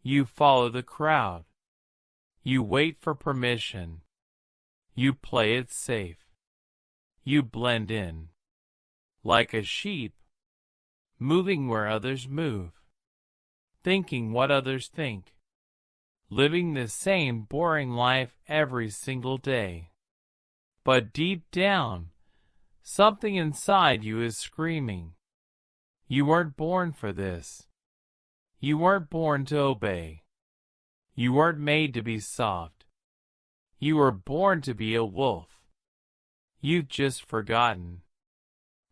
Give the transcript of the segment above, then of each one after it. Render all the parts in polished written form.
You follow the crowd. You wait for permission. You play it safe. You blend in. Like a sheep, moving where others move. Thinking what others think. Living the same boring life every single day. But deep down, something inside you is screaming. You weren't born for this. You weren't born to obey. You weren't made to be soft. You were born to be a wolf. You've just forgotten.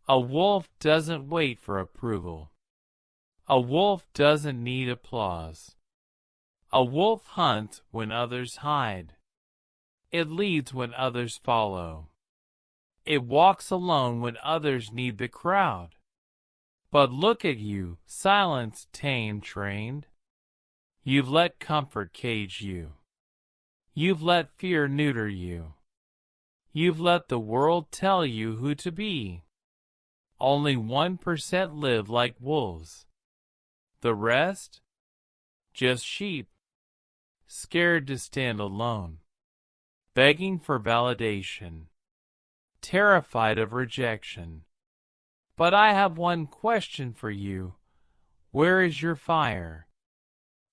A wolf doesn't wait for approval. A wolf doesn't need applause. A wolf hunts when others hide. It leads when others follow. It walks alone when others need the crowd. But look at you, silenced, tamed, trained. You've let comfort cage you. You've let fear neuter you. You've let the world tell you who to be. Only 1% live like wolves. The rest? Just sheep. Scared to stand alone. Begging for validation. Terrified of rejection. But I have one question for you. Where is your fire?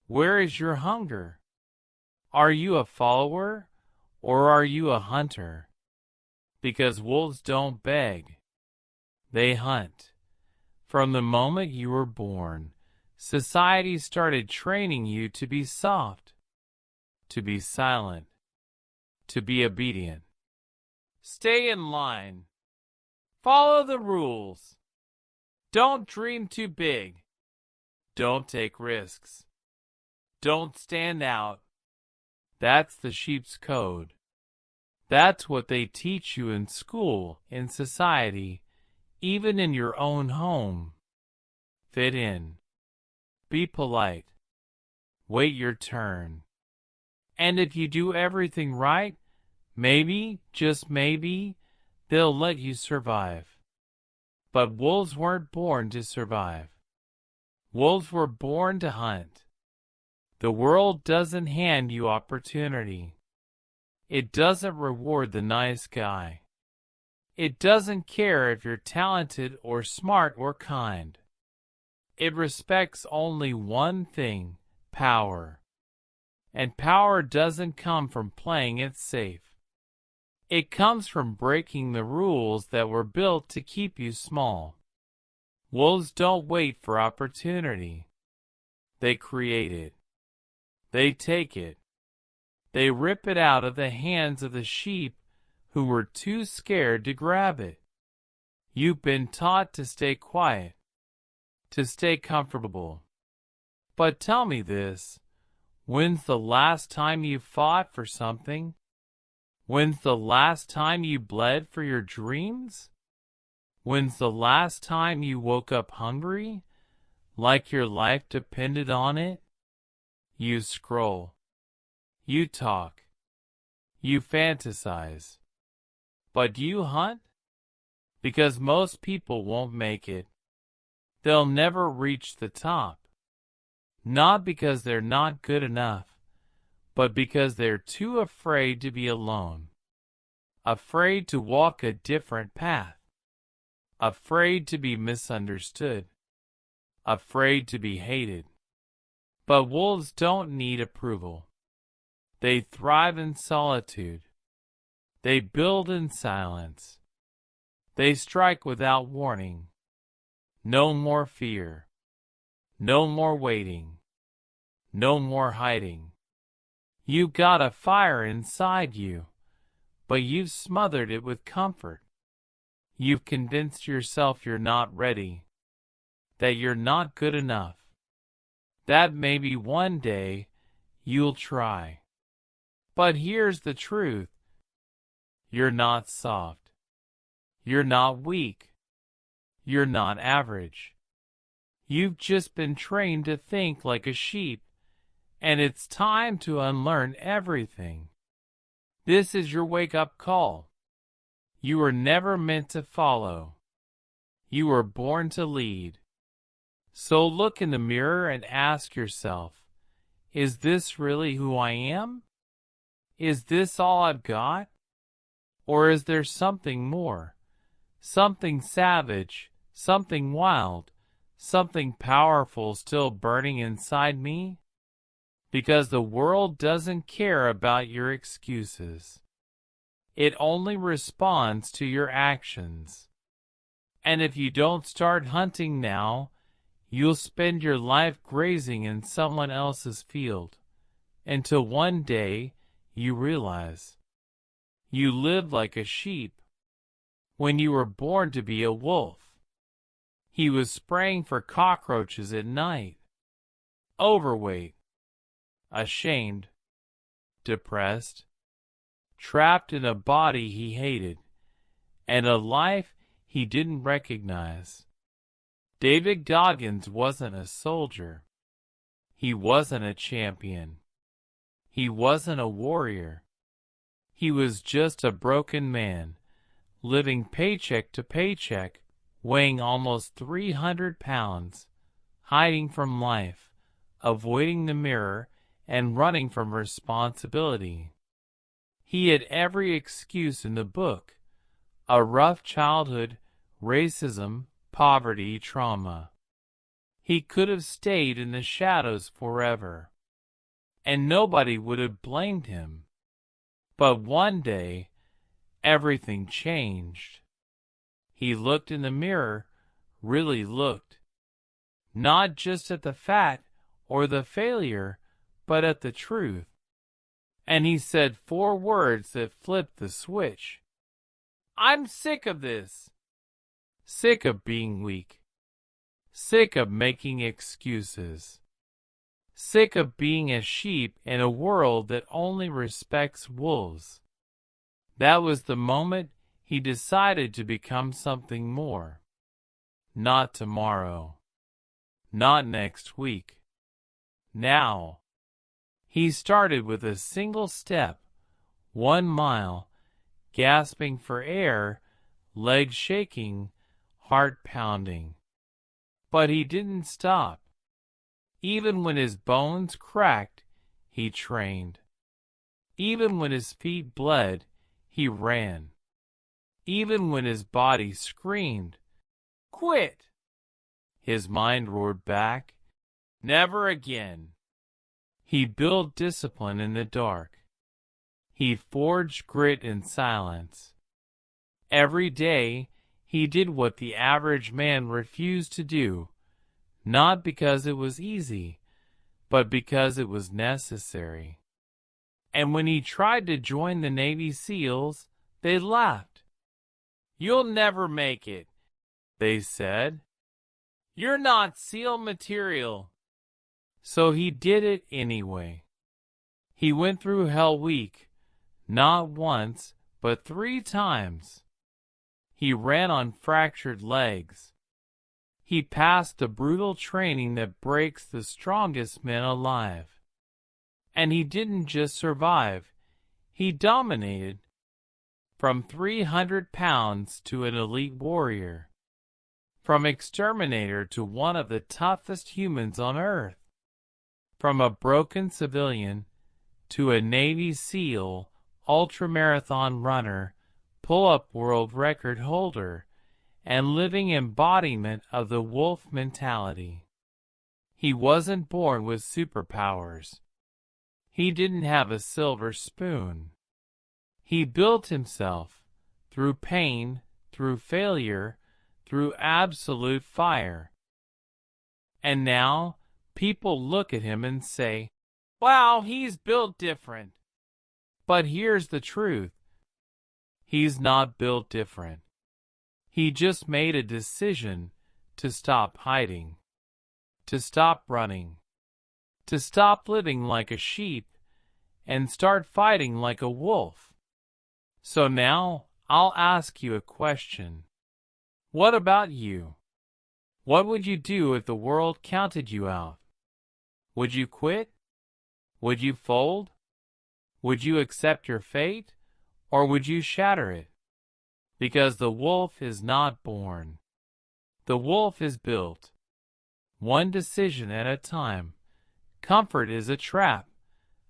Where is your hunger? Are you a follower or are you a hunter? Because wolves don't beg. They hunt. From the moment you were born, society started training you to be soft, to be silent, to be obedient. Stay in line. Follow the rules. Don't dream too big. Don't take risks. Don't stand out. That's the sheep's code. That's what they teach you in school, in society, even in your own home. Fit in. Be polite. Wait your turn. And if you do everything right, maybe, just maybe, they'll let you survive. But wolves weren't born to survive. Wolves were born to hunt. The world doesn't hand you opportunity. It doesn't reward the nice guy. It doesn't care if you're talented or smart or kind. It respects only one thing, power. And power doesn't come from playing it safe. It comes from breaking the rules that were built to keep you small. Wolves don't wait for opportunity. They create it. They take it. They rip it out of the hands of the sheep who were too scared to grab it. You've been taught to stay quiet, to stay comfortable. But tell me this, when's the last time you fought for something? When's the last time you bled for your dreams? When's the last time you woke up hungry, like your life depended on it? You scroll. You talk. You fantasize. But do you hunt? Because most people won't make it. They'll never reach the top. Not because they're not good enough, but because they're too afraid to be alone. Afraid to walk a different path. Afraid to be misunderstood. Afraid to be hated. But wolves don't need approval. They thrive in solitude. They build in silence. They strike without warning. No more fear. No more waiting. No more hiding. You've got a fire inside you, but you've smothered it with comfort. You've convinced yourself you're not ready, that you're not good enough, that maybe one day you'll try. But here's the truth. You're not soft. You're not weak. You're not average. You've just been trained to think like a sheep, and it's time to unlearn everything. This is your wake-up call. You were never meant to follow. You were born to lead. So look in the mirror and ask yourself, Is this really who I am? Is this all I've got? Or is there something more? Something savage, something wild, something powerful still burning inside me? Because the world doesn't care about your excuses. It only responds to your actions. And if you don't start hunting now, you'll spend your life grazing in someone else's field, until one day you realize you lived like a sheep when you were born to be a wolf. He was spraying for cockroaches at night, overweight, ashamed, depressed, trapped in a body he hated, and a life he didn't recognize. David Goggins wasn't a soldier. He wasn't a champion. He wasn't a warrior. He was just a broken man, living paycheck to paycheck, weighing almost 300 pounds, hiding from life, avoiding the mirror, and running from responsibility. He had every excuse in the book: a rough childhood, racism, poverty, trauma. He could have stayed in the shadows forever, and nobody would have blamed him. But one day, everything changed. He looked in the mirror, really looked, not just at the fat or the failure, but at the truth. And he said 4 words that flipped the switch. I'm sick of this. Sick of being weak. Sick of making excuses. Sick of being a sheep in a world that only respects wolves. That was the moment he decided to become something more. Not tomorrow. Not next week. Now. He started with a single step, 1 mile, gasping for air, legs shaking, heart pounding. But he didn't stop. Even when his bones cracked, he trained. Even when his feet bled, he ran. Even when his body screamed, "Quit!" his mind roared back, "Never again." He built discipline in the dark. He forged grit in silence. Every day, he did what the average man refused to do, not because it was easy, but because it was necessary. And when he tried to join the Navy SEALs, they laughed. "You'll never make it," they said. "You're not SEAL material." So he did it anyway. He went through Hell Week, not once, but 3 times. He ran on fractured legs. He passed the brutal training that breaks the strongest men alive. And he didn't just survive, he dominated. From 300 pounds to an elite warrior. From exterminator to one of the toughest humans on Earth. From a broken civilian to a Navy SEAL, ultramarathon runner, pull-up world record holder, and living embodiment of the wolf mentality. He wasn't born with superpowers. He didn't have a silver spoon. He built himself through pain, through failure, through absolute fire. And now, people look at him and say, "Wow, he's built different." But here's the truth. He's not built different. He just made a decision to stop hiding, to stop running, to stop living like a sheep, and start fighting like a wolf. So now, I'll ask you a question. What about you? What would you do if the world counted you out? Would you quit? Would you fold? Would you accept your fate? Or would you shatter it? Because the wolf is not born. The wolf is built. One decision at a time, Comfort is a trap,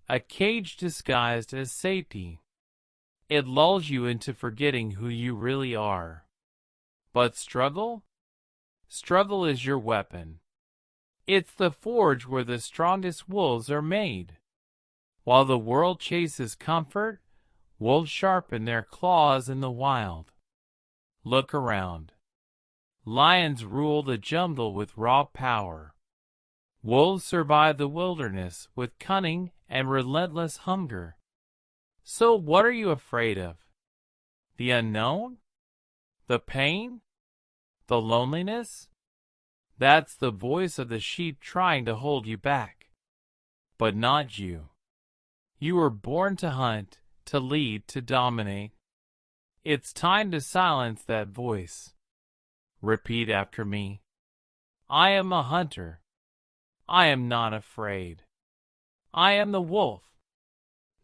a cage disguised as safety. It lulls you into forgetting who you really are. But struggle? Struggle is your weapon. It's the forge where the strongest wolves are made. While the world chases comfort, wolves sharpen their claws in the wild. Look around. Lions rule the jungle with raw power. Wolves survive the wilderness with cunning and relentless hunger. So what are you afraid of? The unknown? The pain? The loneliness? That's the voice of the sheep trying to hold you back. But not you. You were born to hunt, to lead, to dominate. It's time to silence that voice. Repeat after me. I am a hunter. I am not afraid. I am the wolf.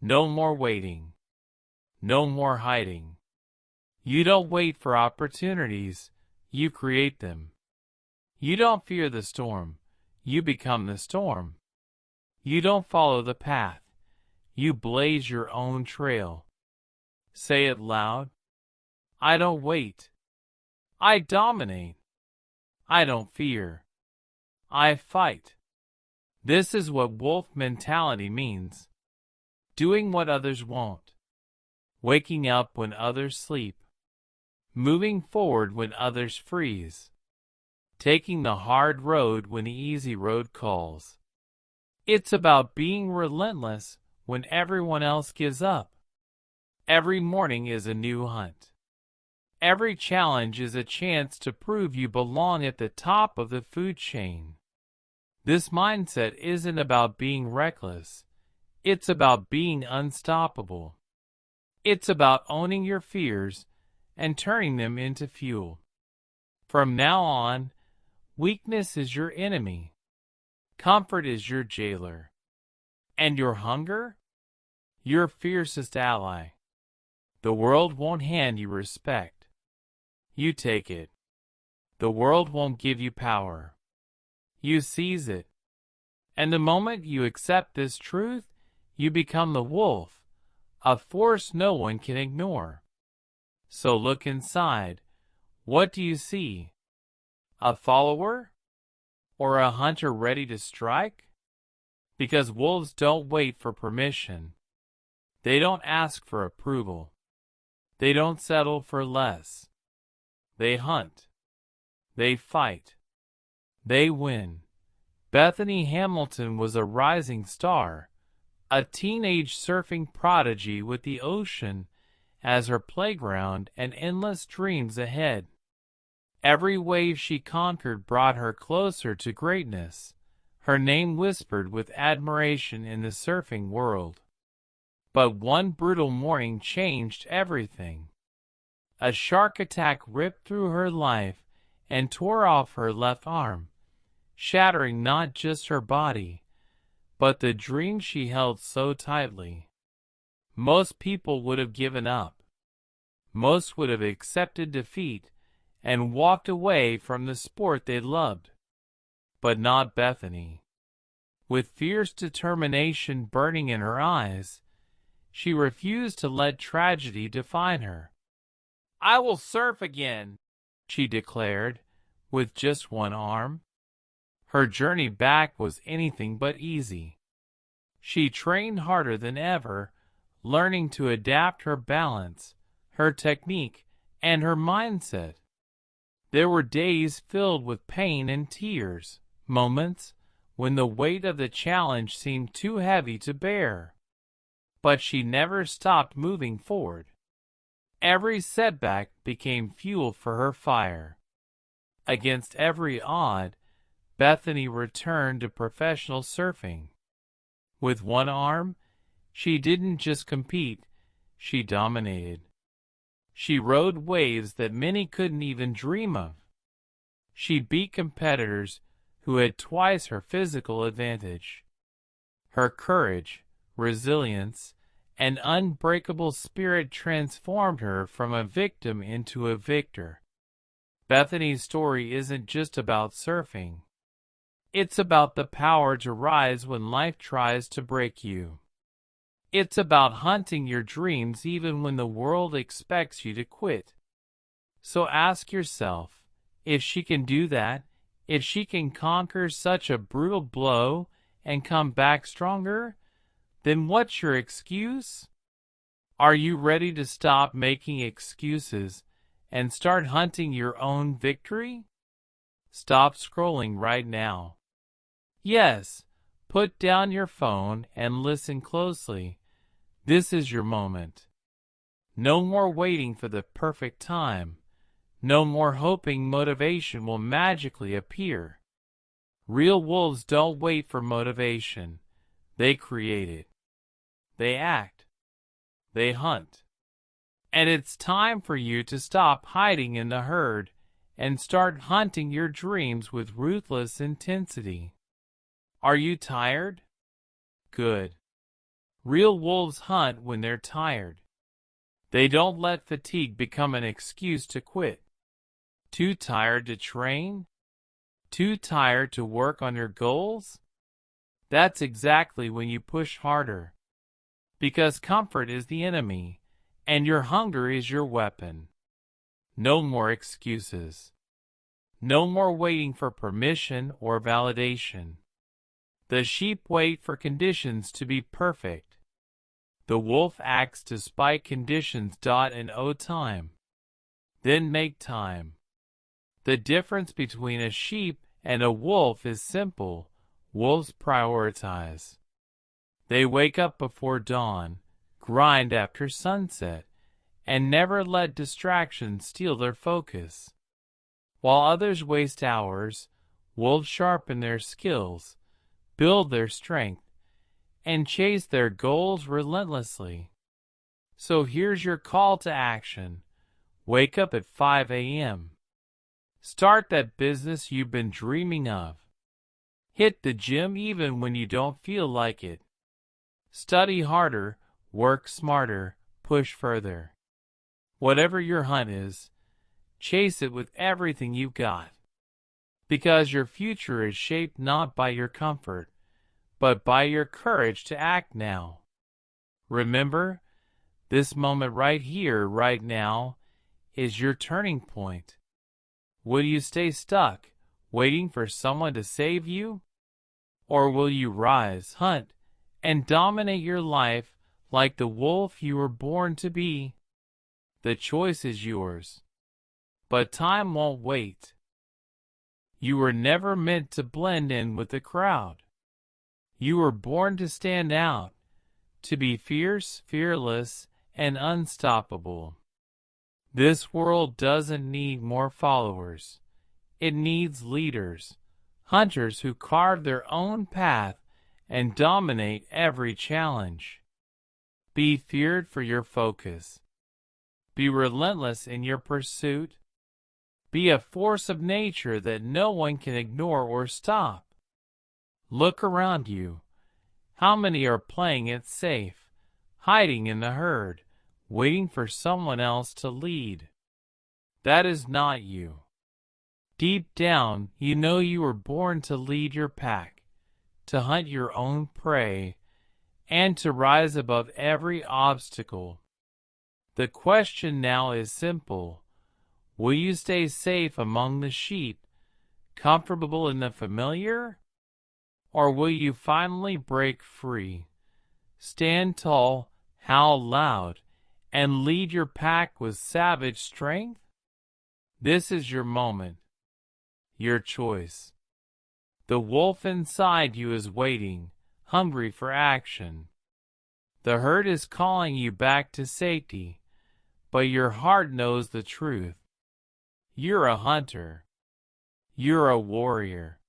No more waiting. No more hiding. You don't wait for opportunities, you create them. You don't fear the storm, you become the storm. You don't follow the path, you blaze your own trail. Say it loud. I don't wait. I dominate. I don't fear. I fight. This is what wolf mentality means. Doing what others won't. Waking up when others sleep. Moving forward when others freeze. Taking the hard road when the easy road calls. It's about being relentless when everyone else gives up. Every morning is a new hunt. Every challenge is a chance to prove you belong at the top of the food chain. This mindset isn't about being reckless. It's about being unstoppable. It's about owning your fears and turning them into fuel. From now on, weakness is your enemy. Comfort is your jailer. And your hunger? Your fiercest ally. The world won't hand you respect. You take it. The world won't give you power. You seize it. And the moment you accept this truth, you become the wolf, a force no one can ignore. So look inside. What do you see? A follower? Or a hunter ready to strike? Because wolves don't wait for permission. They don't ask for approval. They don't settle for less. They hunt. They fight. They win. Bethany Hamilton was a rising star, a teenage surfing prodigy with the ocean as her playground and endless dreams ahead. Every wave she conquered brought her closer to greatness, her name whispered with admiration in the surfing world. But one brutal morning changed everything. A shark attack ripped through her life and tore off her left arm, shattering not just her body, but the dream she held so tightly. Most people would have given up. Most would have accepted defeat and walked away from the sport they loved. But not Bethany. With fierce determination burning in her eyes, she refused to let tragedy define her. I will surf again, she declared, with just one arm. Her journey back was anything but easy. She trained harder than ever, learning to adapt her balance, her technique, and her mindset. There were days filled with pain and tears, moments when the weight of the challenge seemed too heavy to bear. But she never stopped moving forward. Every setback became fuel for her fire. Against every odd, Bethany returned to professional surfing. With one arm, she didn't just compete, she dominated. She rode waves that many couldn't even dream of. She beat competitors who had twice her physical advantage. Her courage, resilience, and unbreakable spirit transformed her from a victim into a victor. Bethany's story isn't just about surfing. It's about the power to rise when life tries to break you. It's about hunting your dreams even when the world expects you to quit. So ask yourself, if she can do that, if she can conquer such a brutal blow and come back stronger, then what's your excuse? Are you ready to stop making excuses and start hunting your own victory? Stop scrolling right now. Yes, put down your phone and listen closely. This is your moment. No more waiting for the perfect time. No more hoping motivation will magically appear. Real wolves don't wait for motivation. They create it. They act. They hunt. And it's time for you to stop hiding in the herd and start hunting your dreams with ruthless intensity. Are you tired? Good. Real wolves hunt when they're tired. They don't let fatigue become an excuse to quit. Too tired to train? Too tired to work on your goals? That's exactly when you push harder. Because comfort is the enemy, and your hunger is your weapon. No more excuses. No more waiting for permission or validation. The sheep wait for conditions to be perfect. The wolf acts despite conditions. And time. Then make time. The difference between a sheep and a wolf is simple. Wolves prioritize. They wake up before dawn, grind after sunset, and never let distractions steal their focus. While others waste hours, wolves sharpen their skills, build their strength, and chase their goals relentlessly. So here's your call to action. Wake up at 5 a.m. Start that business you've been dreaming of. Hit the gym even when you don't feel like it. Study harder, work smarter, push further. Whatever your hunt is, chase it with everything you've got. Because your future is shaped not by your comfort, but by your courage to act now. Remember, this moment right here, right now, is your turning point. Will you stay stuck, waiting for someone to save you? Or will you rise, hunt, and dominate your life like the wolf you were born to be? The choice is yours. But time won't wait. You were never meant to blend in with the crowd. You were born to stand out, to be fierce, fearless, and unstoppable. This world doesn't need more followers. It needs leaders, hunters who carve their own path and dominate every challenge. Be feared for your focus. Be relentless in your pursuit. Be a force of nature that no one can ignore or stop. Look around you. How many are playing it safe, hiding in the herd, waiting for someone else to lead? That is not you. Deep down, you know you were born to lead your pack, to hunt your own prey, and to rise above every obstacle. The question now is simple. Will you stay safe among the sheep, comfortable in the familiar? Or will you finally break free, stand tall, howl loud, and lead your pack with savage strength? This is your moment, your choice. The wolf inside you is waiting, hungry for action. The herd is calling you back to safety, but your heart knows the truth. You're a hunter. You're a warrior.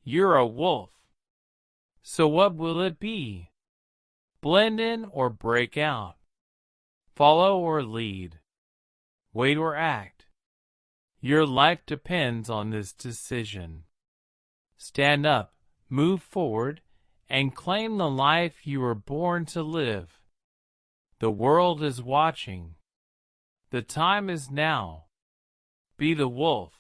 You're a wolf. So what will it be? Blend in or break out? Follow or lead? Wait or act? Your life depends on this decision. Stand up, move forward, and claim the life you were born to live. The world is watching. The time is now. Be the wolf.